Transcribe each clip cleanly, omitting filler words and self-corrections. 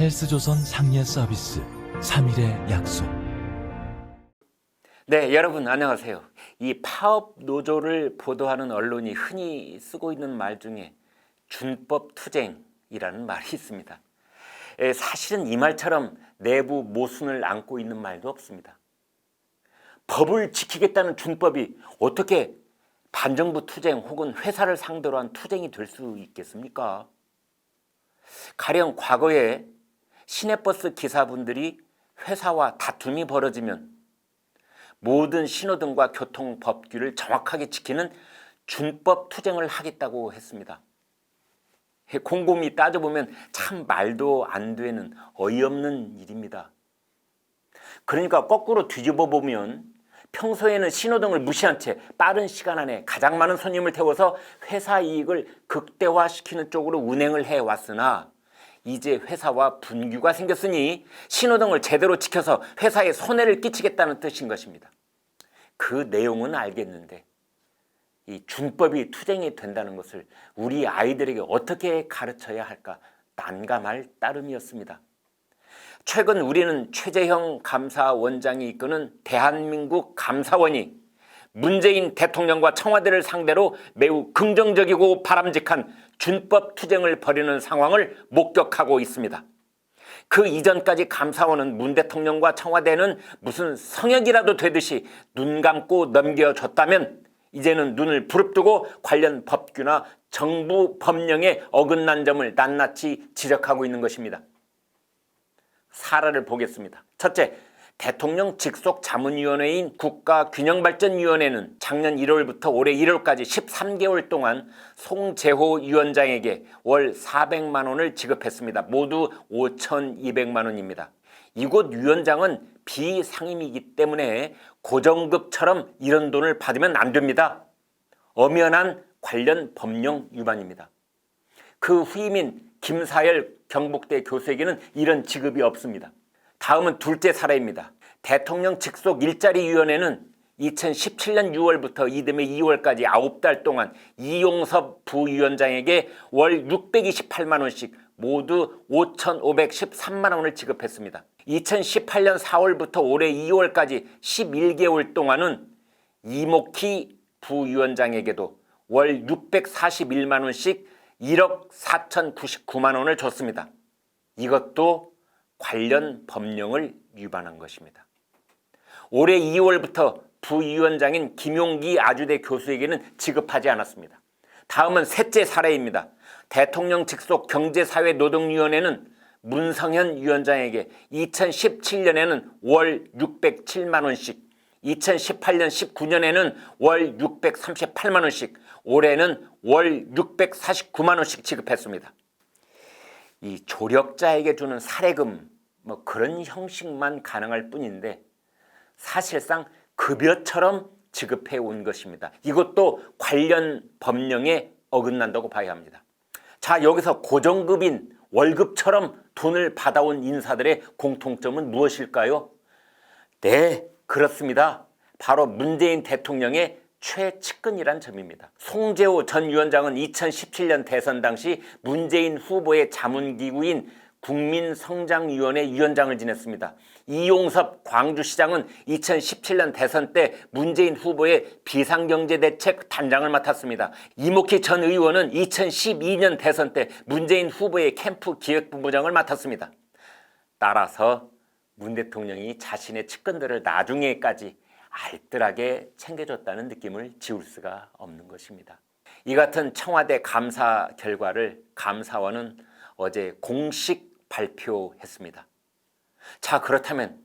헬스조선 상례 서비스 3일의 약속. 네, 여러분 안녕하세요. 이 파업 노조를 보도하는 언론이 흔히 쓰고 있는 말 중에 준법 투쟁이라는 말이 있습니다. 사실은 이 말처럼 내부 모순을 안고 있는 말도 없습니다. 법을 지키겠다는 준법이 어떻게 반정부 투쟁 혹은 회사를 상대로 한 투쟁이 될 수 있겠습니까? 가령 과거에 시내버스 기사분들이 회사와 다툼이 벌어지면 모든 신호등과 교통법규를 정확하게 지키는 준법 투쟁을 하겠다고 했습니다. 곰곰이 따져보면 참 말도 안 되는 어이없는 일입니다. 그러니까 거꾸로 뒤집어 보면 평소에는 신호등을 무시한 채 빠른 시간 안에 가장 많은 손님을 태워서 회사 이익을 극대화시키는 쪽으로 운행을 해왔으나 이제 회사와 분규가 생겼으니 신호등을 제대로 지켜서 회사에 손해를 끼치겠다는 뜻인 것입니다. 그 내용은 알겠는데 이 준법이 투쟁이 된다는 것을 우리 아이들에게 어떻게 가르쳐야 할까 난감할 따름이었습니다. 최근 우리는 최재형 감사원장이 이끄는 대한민국 감사원이 문재인 대통령과 청와대를 상대로 매우 긍정적이고 바람직한 준법 투쟁을 벌이는 상황을 목격하고 있습니다. 그 이전까지 감사원은 문 대통령과 청와대는 무슨 성역이라도 되듯이 눈 감고 넘겨줬다면 이제는 눈을 부릅뜨고 관련 법규나 정부 법령에 어긋난 점을 낱낱이 지적하고 있는 것입니다. 사례를 보겠습니다. 첫째, 대통령 직속 자문위원회인 국가균형발전위원회는 작년 1월부터 올해 1월까지 13개월 동안 송재호 위원장에게 월 400만 원을 지급했습니다. 모두 5,200만 원입니다. 이곳 위원장은 비상임이기 때문에 고정급처럼 이런 돈을 받으면 안 됩니다. 엄연한 관련 법령 위반입니다. 그 후임인 김사열 경북대 교수에게는 이런 지급이 없습니다. 다음은 둘째 사례입니다. 대통령 직속 일자리위원회는 2017년 6월부터 이듬해 2월까지 9달 동안 이용섭 부위원장에게 월 628만 원씩 모두 5,513만 원을 지급했습니다. 2018년 4월부터 올해 2월까지 11개월 동안은 이목희 부위원장에게도 월 641만 원씩 1억 4,099만 원을 줬습니다. 이것도 관련 법령을 위반한 것입니다. 올해 2월부터 부위원장인 김용기 아주대 교수에게는 지급하지 않았습니다. 다음은 셋째 사례입니다. 대통령 직속 경제사회노동위원회는 문성현 위원장에게 2017년에는 월 607만 원씩, 2018년 19년에는 월 638만 원씩, 올해는 월 649만 원씩 지급했습니다. 이 조력자에게 주는 사례금 그런 형식만 가능할 뿐인데 사실상 급여처럼 지급해 온 것입니다. 이것도 관련 법령에 어긋난다고 봐야 합니다. 자, 여기서 고정급인 월급처럼 돈을 받아온 인사들의 공통점은 무엇일까요? 네, 그렇습니다. 바로 문재인 대통령의 최측근이란 점입니다. 송재호 전 위원장은 2017년 대선 당시 문재인 후보의 자문기구인 국민성장위원회 위원장을 지냈습니다. 이용섭 광주시장은 2017년 대선 때 문재인 후보의 비상경제대책 단장을 맡았습니다. 이목희 전 의원은 2012년 대선 때 문재인 후보의 캠프 기획본부장을 맡았습니다. 따라서 문 대통령이 자신의 측근들을 나중에까지 알뜰하게 챙겨줬다는 느낌을 지울 수가 없는 것입니다. 이 같은 청와대 감사 결과를 감사원은 어제 공식 발표했습니다. 자, 그렇다면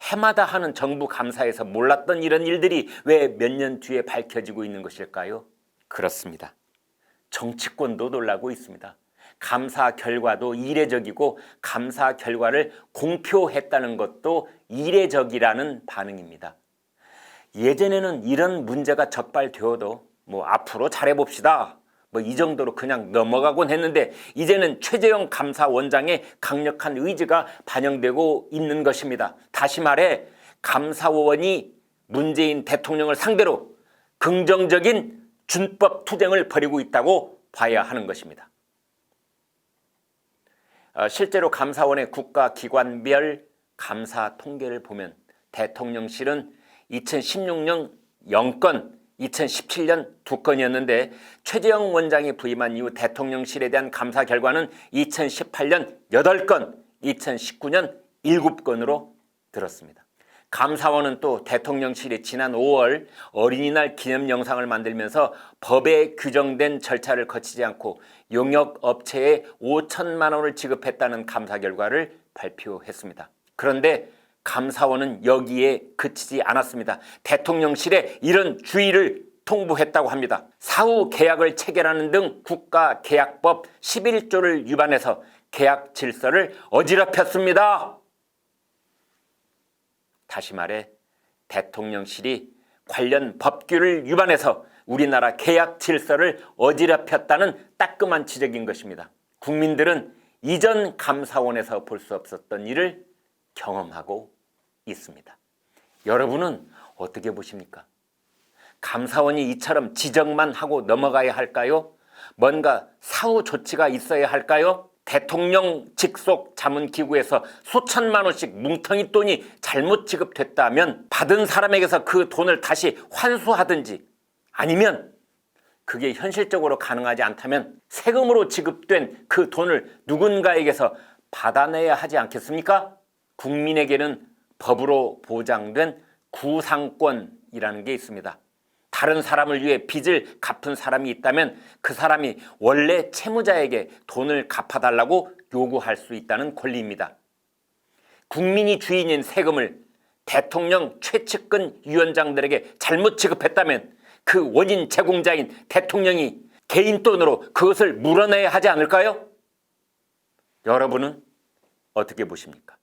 해마다 하는 정부 감사에서 몰랐던 이런 일들이 왜 몇 년 뒤에 밝혀지고 있는 것일까요? 그렇습니다. 정치권도 놀라고 있습니다. 감사 결과도 이례적이고 감사 결과를 공표했다는 것도 이례적이라는 반응입니다. 예전에는 이런 문제가 적발되어도 앞으로 잘해봅시다 이 정도로 그냥 넘어가곤 했는데 이제는 최재형 감사원장의 강력한 의지가 반영되고 있는 것입니다. 다시 말해 감사원이 문재인 대통령을 상대로 긍정적인 준법 투쟁을 벌이고 있다고 봐야 하는 것입니다. 실제로 감사원의 국가기관별 감사 통계를 보면 대통령실은 2016년 0건, 2017년 2건이었는데 최재형 원장이 부임한 이후 대통령실에 대한 감사 결과는 2018년 8건, 2019년 7건으로 들었습니다. 감사원은 또 대통령실이 지난 5월 어린이날 기념 영상을 만들면서 법에 규정된 절차를 거치지 않고 용역업체에 5천만 원을 지급했다는 감사 결과를 발표했습니다. 그런데 감사원은 여기에 그치지 않았습니다. 대통령실에 이런 주의를 통보했다고 합니다. 사후 계약을 체결하는 등 국가계약법 11조를 위반해서 계약 질서를 어지럽혔습니다. 다시 말해 대통령실이 관련 법규를 위반해서 우리나라 계약 질서를 어지럽혔다는 따끔한 지적인 것입니다. 국민들은 이전 감사원에서 볼 수 없었던 일을 경험하고 있습니다. 여러분은 어떻게 보십니까? 감사원이 이처럼 지적만 하고 넘어가야 할까요? 뭔가 사후 조치가 있어야 할까요? 대통령 직속 자문기구에서 수천만 원씩 뭉텅이 돈이 잘못 지급됐다면 받은 사람에게서 그 돈을 다시 환수하든지, 아니면 그게 현실적으로 가능하지 않다면 세금으로 지급된 그 돈을 누군가에게서 받아내야 하지 않겠습니까? 국민에게는 법으로 보장된 구상권이라는 게 있습니다. 다른 사람을 위해 빚을 갚은 사람이 있다면 그 사람이 원래 채무자에게 돈을 갚아달라고 요구할 수 있다는 권리입니다. 국민이 주인인 세금을 대통령 최측근 위원장들에게 잘못 지급했다면 그 원인 제공자인 대통령이 개인 돈으로 그것을 물어내야 하지 않을까요? 여러분은 어떻게 보십니까?